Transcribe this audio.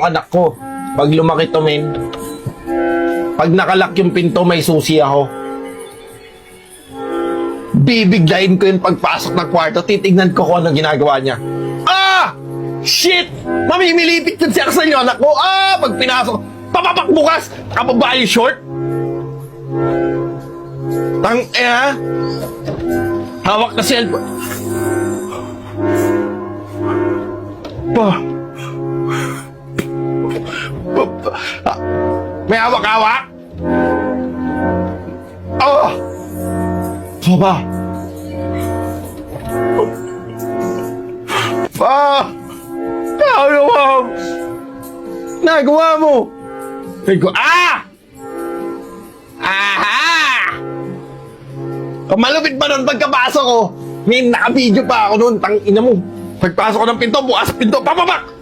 tong anak ko. Pag lumaki to, men. Pag nakalak yung pinto, may susi ako. Bibiglayin ko yung pagpasok ng kwarto, titignan ko kung anong ginagawa niya. Ah! Shit! Mamimilipit yun siya sa inyo, anak ko. Ah! Pag pinasok, papapak bukas! Kapaba yung short? Hawak na cellphone. May hawak-hawak? Oh! Papa! Nagawa mo! Aha! Malupit ba nun pagkapasok ko? May naka-video pa ako nun, tangina mo. Pagpasok ko ng pinto, bukas pinto, papapak!